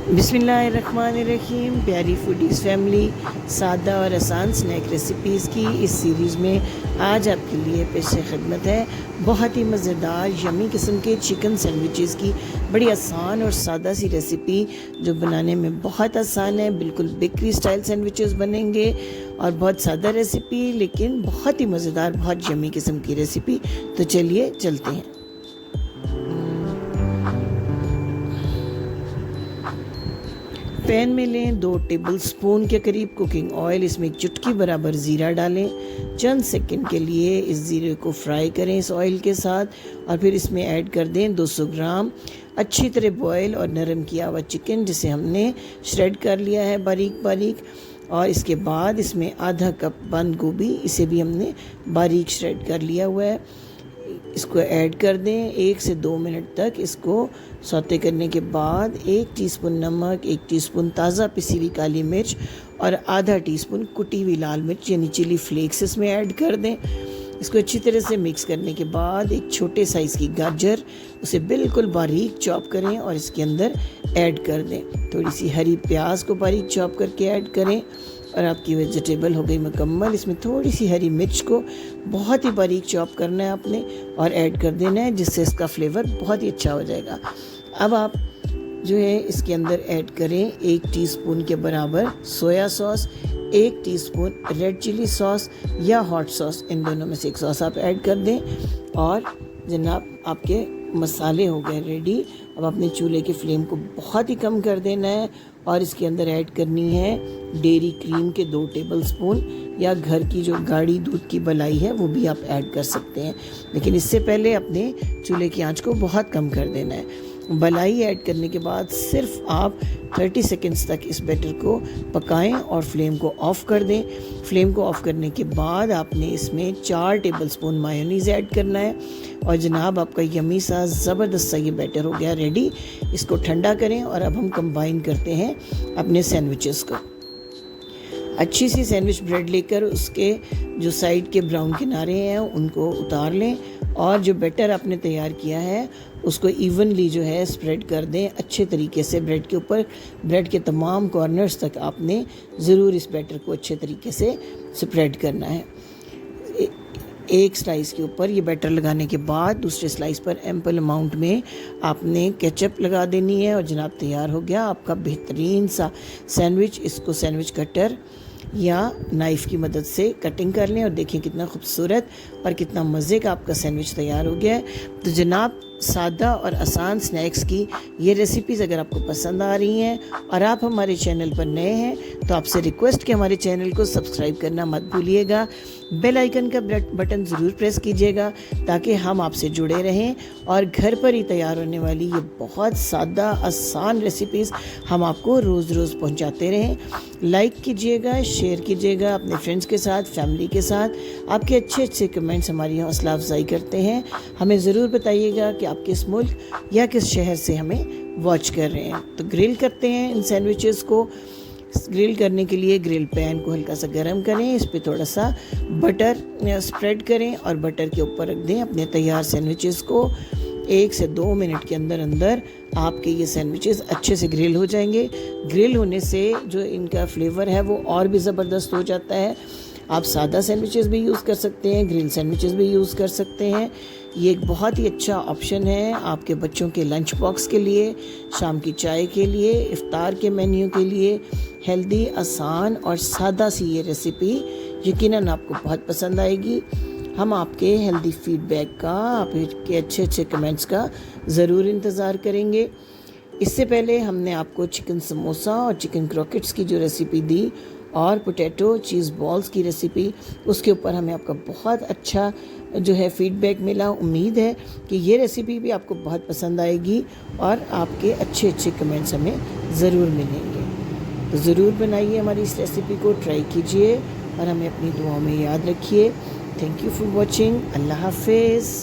बिस्मिल्लाहिर्रहमानिर्रहीम। प्यारी foodies family, सादा और आसान स्नैक रेसिपीज़ की इस सीरीज़ में आज आपके लिए पेश खिदमत है बहुत ही मज़ेदार यमी किस्म के चिकन सैंडविचेज़ की बड़ी आसान और सादा सी रेसिपी जो बनाने में बहुत आसान है। बिल्कुल बेकरी स्टाइल सैंडविचेज़ बनेंगे और बहुत सादा रेसिपी लेकिन बहुत ही मज़ेदार, बहुत यमी किस्म की रेसिपी। तो चलिए चलते हैं। पैन में लें 2 टेबलस्पून के करीब कुकिंग ऑयल। इसमें एक चुटकी बराबर ज़ीरा डालें। चंद सेकंड के लिए इस ज़ीरे को फ्राई करें इस ऑयल के साथ और फिर इसमें ऐड कर दें 200 ग्राम अच्छी तरह बॉयल और नरम किया हुआ चिकन जिसे हमने श्रेड कर लिया है बारीक बारीक। और इसके बाद इसमें आधा कप बंद गोभी, इसे भी हमने बारीक श्रेड कर लिया हुआ है। इसको ऐड कर दें। 1 से 2 मिनट तक इसको सौते करने के बाद 1 टीस्पून नमक, 1 टीस्पून ताज़ा पिसी हुई काली मिर्च और आधा टीस्पून कुटी हुई लाल मिर्च यानी चिली फ्लेक्स इसमें ऐड कर दें। इसको अच्छी तरह से मिक्स करने के बाद एक छोटे साइज़ की गाजर, उसे बिल्कुल बारीक चॉप करें और इसके अंदर ऐड कर दें। थोड़ी सी हरी प्याज को बारीक चॉप करके ऐड करें और आपकी वेजिटेबल हो गई मुकम्मल। इसमें थोड़ी सी हरी मिर्च को बहुत ही बारीक चॉप करना है आपने और ऐड कर देना है, जिससे इसका फ्लेवर बहुत ही अच्छा हो जाएगा। अब आप जो है इसके अंदर ऐड करें 1 टीस्पून के बराबर soya sauce, 1 teaspoon red chilli sauce या हॉट सॉस, इन दोनों में से एक सॉस आप ऐड कर दें। और जनाब आपके मसाले हो गए रेडी। अब अपने चूल्हे के फ्लेम को बहुत ही कम कर देना है और इसके अंदर ऐड करनी है डेयरी क्रीम के 2 टेबलस्पून या घर की जो गाढ़ी दूध की मलाई है वो भी आप ऐड कर सकते हैं, लेकिन इससे पहले अपने चूल्हे की आंच को बहुत कम कर देना है। मलाई ऐड करने के बाद सिर्फ आप 30 सेकेंड्स तक इस बैटर को पकाएं और फ्लेम को ऑफ़ कर दें। फ्लेम को ऑफ़ करने के बाद आपने इसमें 4 टेबलस्पून मायोनीज़ ऐड करना है और जनाब आपका यमी सा ज़बरदस्त सा ये बैटर हो गया रेडी। इसको ठंडा करें और अब हम कंबाइन करते हैं अपने सैंडविचेस को। अच्छी सी सैंडविच ब्रेड लेकर उसके जो साइड के ब्राउन किनारे हैं उनको उतार लें और जो बैटर आपने तैयार किया है उसको इवनली जो है स्प्रेड कर दें अच्छे तरीके से ब्रेड के ऊपर। ब्रेड के तमाम कॉर्नर्स तक आपने ज़रूर इस बैटर को अच्छे तरीके से स्प्रेड करना है। एक स्लाइस के ऊपर ये बैटर लगाने के बाद दूसरे स्लाइस पर एम्पल अमाउंट में आपने केचप लगा देनी है और जनाब तैयार हो गया आपका बेहतरीन सा सैंडविच। इसको सैंडविच कटर या नाइफ़ की मदद से कटिंग कर लें और देखें कितना खूबसूरत और कितना मज़े का आपका सैंडविच तैयार हो गया है। तो जनाब सादा और आसान स्नैक्स की ये रेसिपीज़ अगर आपको पसंद आ रही हैं और आप हमारे चैनल पर नए हैं तो आपसे रिक्वेस्ट कि हमारे चैनल को सब्सक्राइब करना मत भूलिएगा। बेल आइकन का बटन ज़रूर प्रेस कीजिएगा ताकि हम आपसे जुड़े रहें और घर पर ही तैयार होने वाली ये बहुत सादा आसान रेसिपीज़ हम आपको रोज़ रोज़ पहुंचाते रहें। लाइक कीजिएगा, शेयर कीजिएगा अपने फ्रेंड्स के साथ, फैमिली के साथ। आपके अच्छे अच्छे कमेंट्स हमारी हौसला अफजाई करते हैं। हमें ज़रूर बताइएगा कि आप किस मुल्क या किस शहर से हमें वॉच कर रहे हैं। तो ग्रिल करते हैं इन सैंडविचेस को। ग्रिल करने के लिए ग्रिल पैन को हल्का सा गर्म करें, इस पर थोड़ा सा बटर स्प्रेड करें और बटर के ऊपर रख दें अपने तैयार सैंडविचेस को। 1 से 2 मिनट के अंदर अंदर आपके ये सैंडविचेस अच्छे से ग्रिल हो जाएंगे। ग्रिल होने से जो इनका फ्लेवर है वो और भी ज़बरदस्त हो जाता है। आप सादा सैंडविचेस भी यूज़ कर सकते हैं, ग्रिल सैंडविचेस भी यूज़ कर सकते हैं। ये एक बहुत ही अच्छा ऑप्शन है आपके बच्चों के लंच बॉक्स के लिए, शाम की चाय के लिए, इफ्तार के मेन्यू के लिए। हेल्दी, आसान और सादा सी ये रेसिपी यकीनन आपको बहुत पसंद आएगी। हम आपके हेल्दी फीडबैक का, आपके अच्छे अच्छे कमेंट्स का ज़रूर इंतज़ार करेंगे। इससे पहले हमने आपको चिकन समोसा और चिकन क्रॉकेट्स की जो रेसिपी दी और पोटैटो चीज़ बॉल्स की रेसिपी, उसके ऊपर हमें आपका बहुत अच्छा जो है फीडबैक मिला। उम्मीद है कि ये रेसिपी भी आपको बहुत पसंद आएगी और आपके अच्छे अच्छे कमेंट्स हमें ज़रूर मिलेंगे। तो ज़रूर बनाइए हमारी इस रेसिपी को, ट्राई कीजिए और हमें अपनी दुआओं में याद रखिए। Thank you for watching. Allah हाफिज़।